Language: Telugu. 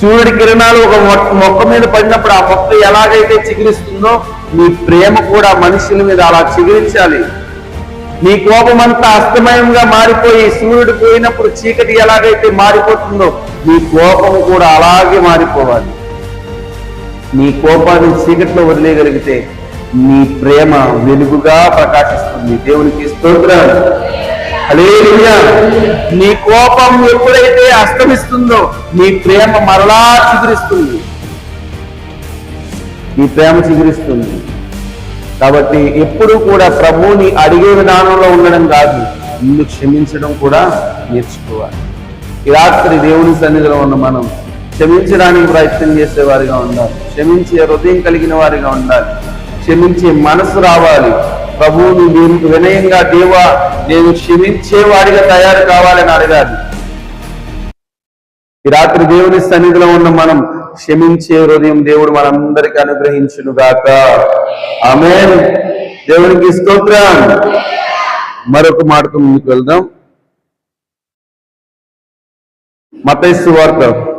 సూర్యుడి కిరణాలు ఒక మొక్క మీద పడినప్పుడు ఆ మొక్క ఎలాగైతే చిగురిస్తుందో నీ ప్రేమ కూడా మనుషుల మీద అలా చిగురించాలి. నీ కోపమంతా అస్తమయంగా మారిపోయి సూర్యుడు పోయినప్పుడు చీకటి ఎలాగైతే మారిపోతుందో నీ కోపము కూడా అలాగే మారిపోవాలి. నీ కోపాన్ని చీకట్లో వదిలేయగలిగితే నీ ప్రేమ వెలుగుగా ప్రకాశిస్తుంది. దేవునికి స్తోత్రం. హల్లెలూయా. నీ కోపం ఎప్పుడైతే అస్తమిస్తుందో నీ ప్రేమ మరలా చిగురిస్తుంది. నీ ప్రేమ చిగురిస్తుంది. కాబట్టి ఎప్పుడు కూడా ప్రభువుని అడిగే విధానంలో ఉండడం కాదు, నిన్ను క్షమించడం కూడా నేర్చుకోవాలి. ఈ రాత్రి దేవుని సన్నిధిలో ఉన్న మనం క్షమించడానికి ప్రయత్నం చేసేవారిగా ఉండాలి. క్షమించే హృదయం కలిగిన వారిగా ఉండాలి. క్షమించే మనసు రావాలి. ప్రభువుని దీనికి వినయంగా, దేవా నేను క్షమించేవాడిగా తయారు కావాలని అడగాలి. ఈ రాత్రి దేవుని సన్నిధిలో ఉన్న మనం క్షమించే హృదయం దేవుడు మనందరికీ అనుగ్రహించును గాక. ఆమేన్. దేవునికి స్తోత్రం. మరొక మాటకు ముందుకు వెళ్దాం. మత్తయి సువార్త